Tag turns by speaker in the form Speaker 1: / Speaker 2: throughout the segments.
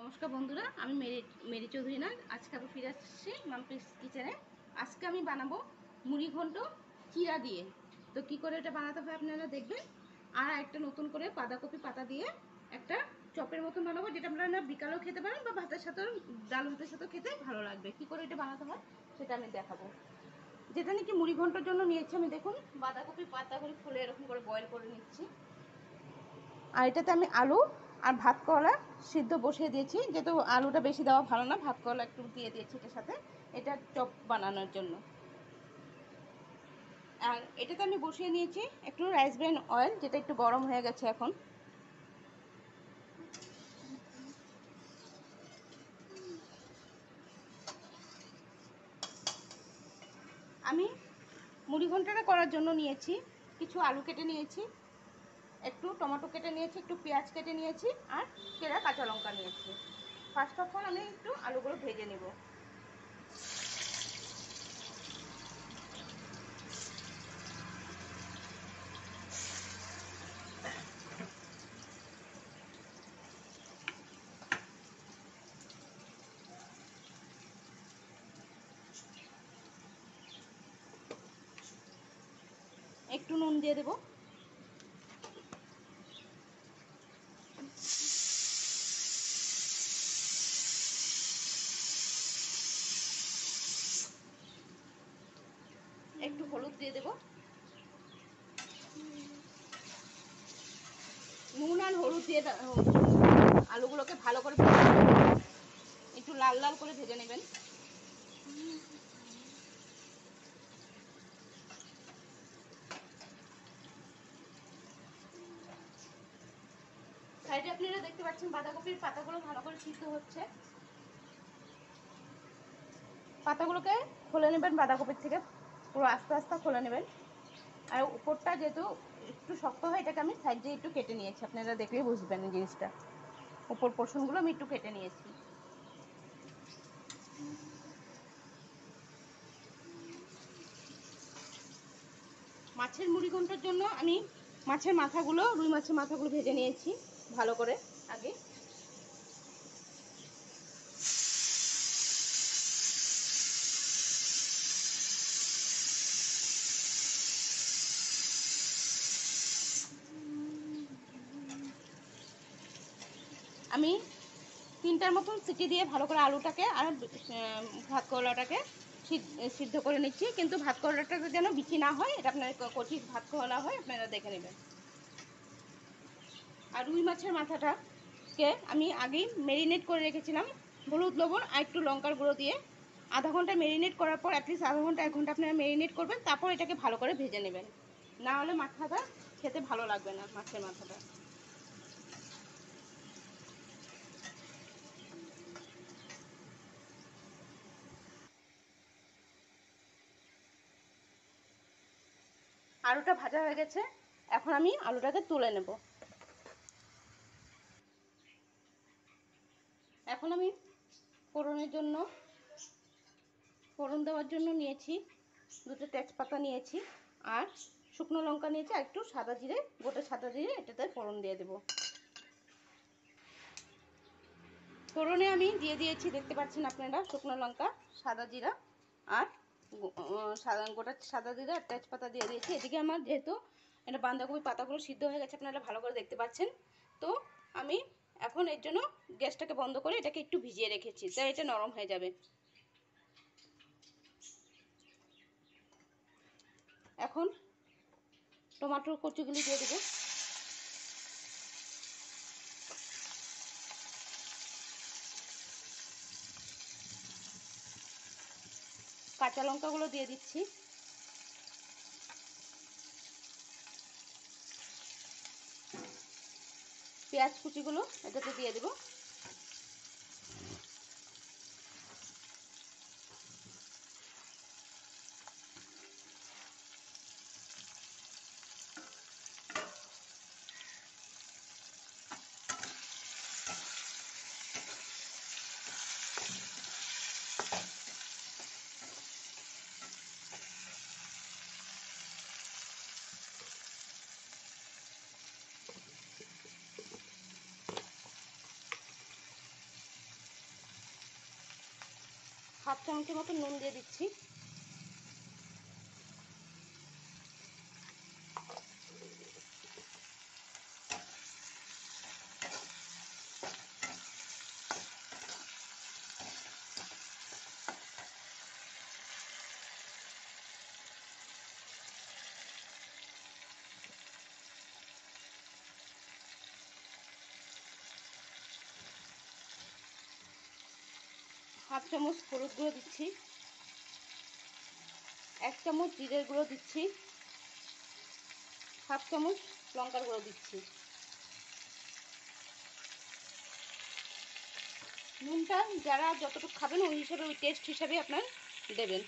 Speaker 1: নমস্কার বন্ধুরা, আমি মেরি চৌধুরী নাগ। আজকে আবার ফিরে আসছি মাম্পিস কিচেনে। আজকে আমি বানাবো মুড়ি ঘন্ট চিরা দিয়ে। তো কি করে এটা বানাতে হয় আপনারা দেখবেন। আর একটা নতুন করে বাঁধাকপি পাতা দিয়ে একটা চপের মতন বানাবো, যেটা আপনারা বিকালেও খেতে পারেন বা ভাতের সাথেও, ডাল ভাতের সাথেও খেতে ভালো লাগবে। কি করে এটা বানাতে হয় সেটা আমি দেখাবো। যেটা নাকি মুড়ি ঘন্টর জন্য নিয়েছি আমি, দেখুন বাঁধাকপি পাতাগুলো খুলে এরকম করে বয়েল করে নিচ্ছি। আর এটাতে আমি আলু আর ভাত করলা সিদ্ধ বসিয়ে দিয়েছি, যেহেতু আলুটা বেশি দেওয়া ভালো না, ভাত করলা একটু দিয়ে দিয়েছি এটার সাথে, এটা চপ বানানোর জন্য। আর এটাতে আমি বসিয়ে নিয়েছি একটু রাইস ব্রেন অয়েল, যেটা একটু গরম হয়ে গেছে এখন। আমি মুড়ি ঘন্টটা করার জন্য নিয়েছি কিছু আলু কেটে নিয়েছি, একটু টমেটো কেটে নিয়েছি, একটু পেঁয়াজ কেটে নিয়েছি, আর কেরা কাঁচা লঙ্কা নিয়েছি। ফার্স্ট অফ অল আমি একটু আলুগুলো ভেজে নেব। একটু নুন দিয়ে দেবো। একটু হলুদ দিয়ে দেবো। নুন আর হলুদ দিয়ে আলুগুলোকে ভালো করে একটু লাল লাল করে ভেজে নেবেন। সাইডে আপনারা দেখতে পাচ্ছেন বাঁধাকপির পাতাগুলো ভালো করে সিদ্ধ হচ্ছে। পাতাগুলোকে খুলে নেবেন বাঁধাকপির থেকে, পুরো আস্তে আস্তে খুলে নেবেন। আর উপরটা যেহেতু একটু শক্ত হয়, এটাকে আমি সাইড দিয়ে একটু কেটে নিয়েছি, আপনারা দেখলেই বুঝবেন এই জিনিসটা। উপর পোর্শনগুলো আমি একটু কেটে নিয়েছি। মাছের মুড়ি ঘন্টার জন্য আমি মাছের মাথাগুলো, রুই মাছের মাথাগুলো ভেজে নিয়েছি ভালো করে আগে। আমি 3টার মতন সিটি দিয়ে ভালো করে আলুটাকে আর ভাত করলাটাকে সিদ্ধ করে নিচ্ছি, কিন্তু ভাত করলাটা যেন বিচি না হয়, এটা আপনার কচি ভাত করলা হয়, আপনারা দেখে নেবেন। আর রুই মাছের মাথাটাকে আমি আগেই ম্যারিনেট করে রেখেছিলাম হলুদ লবণ আর একটু লঙ্কার গুঁড়ো দিয়ে। আধা ঘন্টা ম্যারিনেট করার পর, অ্যাটলিস্ট আধা ঘন্টা 1 ঘন্টা আপনারা ম্যারিনেট করবেন, তারপর এটাকে ভালো করে ভেজে নেবেন। না হলে মাথাটা খেতে ভালো লাগবে না, মাছের মাথাটা। আলুটা ভাজা হয়ে গেছে, এখন আমি আলুটাকে তুলে নেব। এখন আমি ফোড়ন দেওয়ার জন্য নিয়েছি 2টো তেজপাতা নিয়েছি, আর শুকনো লঙ্কা নিয়েছি, আর একটু সাদা জিরে, গোটা সাদা জিরে এটাতে ফোড়ন দিয়ে দেব। ফোড়নে আমি দিয়ে দিয়েছি, দেখতে পাচ্ছেন আপনারা, শুকনো লঙ্কা, সাদা জিরা আর গোটা সাদা জিরা আর তেজপাতা দিয়ে দিয়েছি। এদিকে আমার যেহেতু এটা বাঁধাকপি পাতাগুলো সিদ্ধ হয়ে গেছে, আপনারা ভালো করে দেখতে পাচ্ছেন। তো আমি এখন এর জন্য গ্যাসটাকে বন্ধ করে এটাকে একটু ভিজিয়ে রেখেছি, তাই এটা নরম হয়ে যাবে। এখন টমেটোর কচিগুলি দিয়ে দেবো। কাঁচা লঙ্কাগুলো দিয়ে দিচ্ছি। পেঁয়াজ কুচিগুলো এটাতে দিয়ে দেবো। হাফ চামচের মতো নুন দিয়ে দিচ্ছি। হাফ চামচ হলুদ গুঁড়ো দিচ্ছি, 1 চামচ জিরের গুঁড়ো দিচ্ছি, হাফ চামচ লঙ্কার গুঁড়ো দিচ্ছি। নুনটা যারা যতটুকু খাবেন ওই হিসাবে, ওই টেস্ট হিসাবে আপনার দেবেন।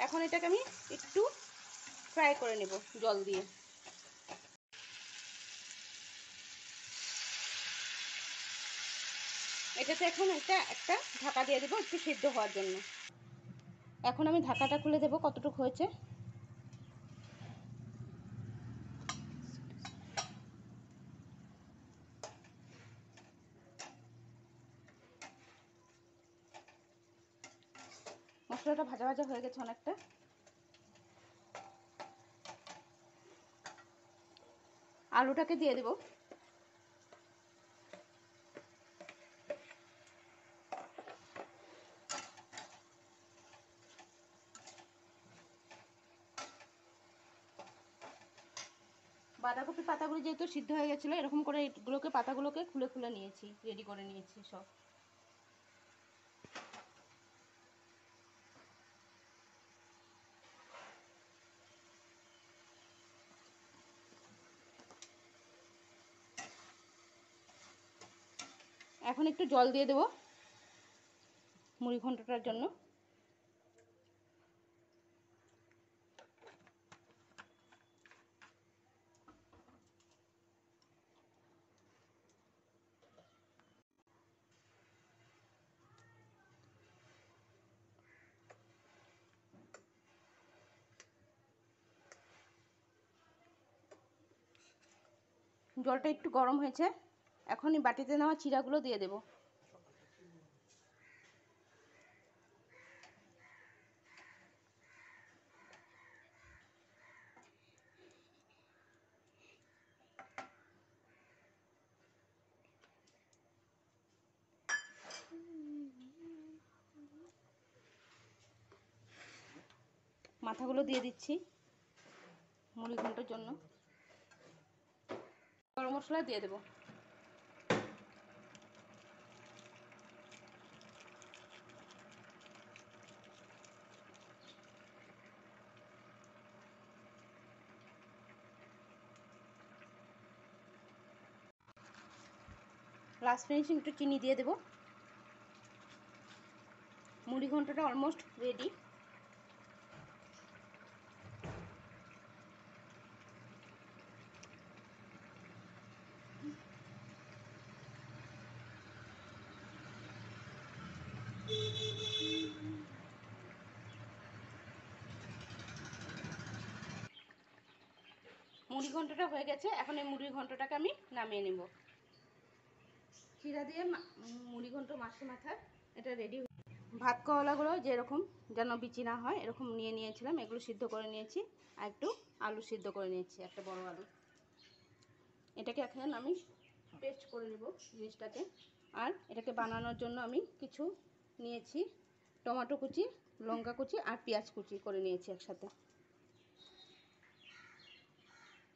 Speaker 1: এখন এটাকে আমি একটু ফ্রাই করে নেব জল দিয়ে। এটাতে এখন একটা ঢাকা দিয়ে দেবো একটু সিদ্ধ হওয়ার জন্য। এখন আমি ঢাকাটা খুলে দেবো কতটুকু হয়েছে। মশলাটা ভাজা ভাজা হয়ে গেছে অনেকটা। আলুটাকে দিয়ে দেব। বাঁধাকপি পাতাগুলো যেহেতু সিদ্ধ হয়ে গেছিলো, এরকম করে এগুলোকে পাতাগুলোকে খুলে খুলে নিয়েছি, রেডি করে নিয়েছি সব। এখন একটু জল দিয়ে দেবো মুড়ি ঘন্টটার জন্য। জলটা একটু গরম হয়েছে, এখনই বাটিতে নেওয়া চিড়াগুলো দিয়ে দেব। মাথাগুলো দিয়ে দিচ্ছি মুড়ি ঘন্টার জন্য। গরম মশলা দিয়ে দেব। লাস্ট ফিনিশিং একটু চিনি দিয়ে দেব। মুড়ি ঘন্টটা অলমোস্ট রেডি। মুড়ি ঘন্টটা হয়ে গেছে, এখন এই মুড়ি ঘন্টটাকে আমি নামিয়ে নেব। চিড়া দিয়ে মুড়ি ঘন্ট মাছের মাথার এটা রেডি। ভাত করলাগুলো যেরকম যেন বিচি না হয় এরকম নিয়ে নিয়েছিলাম, এগুলো সিদ্ধ করে নিয়েছি। আর একটু আলু সিদ্ধ করে নিয়েছি, একটা বড় আলু। এটাকে এখন আমি পেস্ট করে নেব জিনিসটাকে। আর এটাকে বানানোর জন্য আমি কিছু নিয়েছি, টমেটো কুচি, লঙ্কা কুচি আর পেঁয়াজ কুচি করে নিয়েছি একসাথে।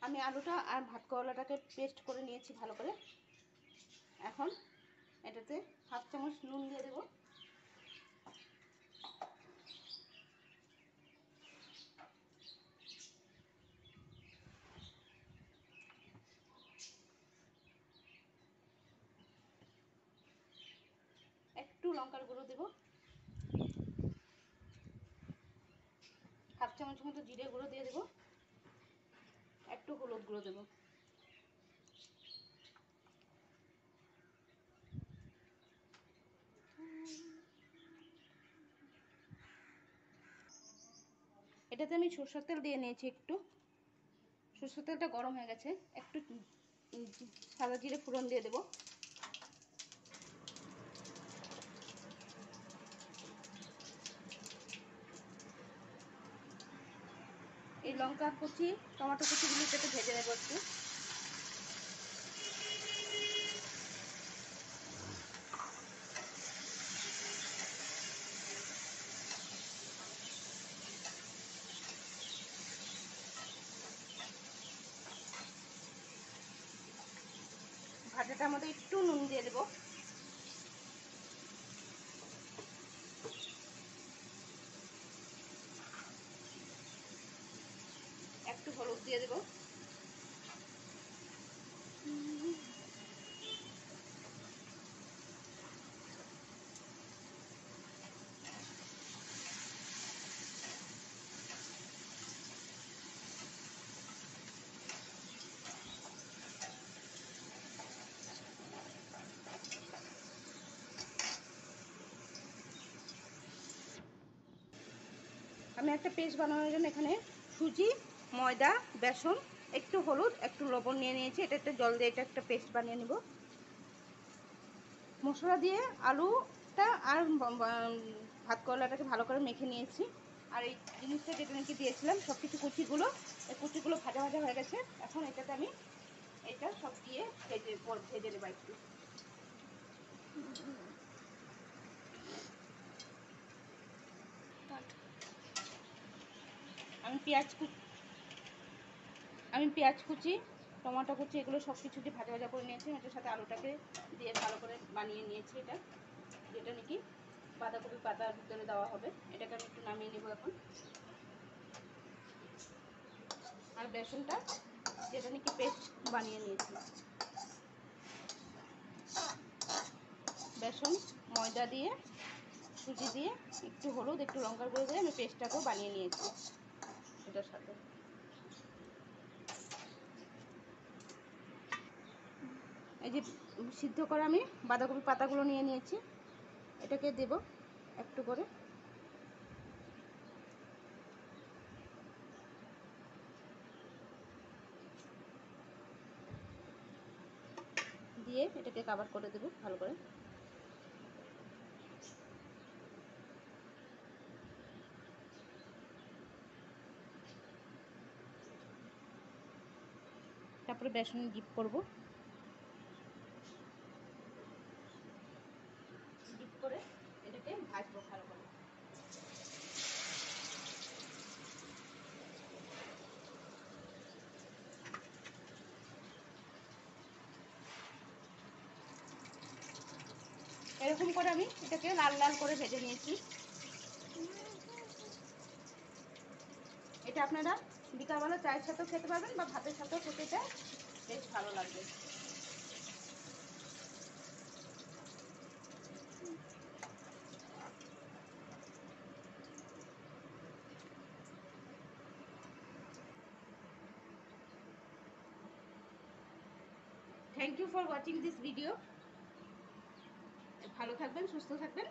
Speaker 1: আমি আলুটা আর ভাত করলাটাকে পেস্ট করে নিয়েছি ভালো করে। এখন এটাতে হাফ চামচ নুন দিয়ে দেব। একটু লঙ্কার গুঁড়ো দেব, হাফ চামচ মতো জিরে গুঁড়ো দিয়ে দেব, একটু হলুদ গুঁড়ো দেব। এটাতে আমি সরষের তেল দিয়ে নিয়েছি একটু। সরষের তেলটা গরম হয়ে গেছে, একটু সাদা জিরে ফোড়ন দিয়ে দেব। লঙ্কা কুচি, টমেটো কুচিগুলো এটাতে ভেজে নেব একটু। ভাজাটার মধ্যে একটু নুন দিয়ে দেবো, একটু হলুদ দিয়ে দেবো, আমি একটা পেস্ট বানানোর জন্য এখানে সুজি, ময়দা, বেসন, একটু হলুদ, একটু লবণ নিয়ে নিয়েছি। এটা একটা জল দিয়ে এটা একটা পেস্ট বানিয়ে নেব। মশলা দিয়ে আলুটা আর ভাত করলাটাকে ভালো করে মেখে নিয়েছি। আর এই জিনিসটা যেটা নাকি দিয়েছিলাম সব কিছু কুচিগুলো, এই কুচিগুলো ভাজা ভাজা হয়ে গেছে। এখন এটাতে আমি এটা সব দিয়ে ভেজে নেব একটু। আমি পেঁয়াজ কুচি, টমেটো কুচি এগুলো সব কিছু দিয়ে ভাজা ভাজা করে নিয়েছি। এটার সাথে আলুটাকে দিয়ে ভালো করে বানিয়ে নিয়েছি। এটা যেটা নাকি বাঁধাকপি পাতার ভিতরে দেওয়া হবে। এটাকে আমি একটু নামিয়ে নেব এখন। আর বেসনটা যেটা নাকি পেস্ট বানিয়ে নিয়েছি, বেসন, ময়দা দিয়ে, সুজি দিয়ে, একটু হলুদ, একটু লঙ্কার গুঁড়ো দিয়ে আমি পেস্টটাকেও বানিয়ে নিয়েছি এটার সাথে। এই যে সিদ্ধ করা আমি বাঁধাকপি পাতাগুলো নিয়ে নিয়েছি, এটাকে দেব একটু করে। দিয়ে এটাকে কভার করে দেব ভালো করে। তারপরে বেসন ডিপ করব, ডিপ করে এটাকে ভাজবো ভালো করে। এরকম করে আমি এটাকে লাল লাল করে ভেজে নিয়েছি। এটা আপনারা বিকালবেলা চায়ের সাথেও খেতে পারবেন বা ভাতের সাথেও খেতে বেশ ভালো লাগবে। Thank you for watching this video. ভালো থাকবেন, সুস্থ থাকবেন।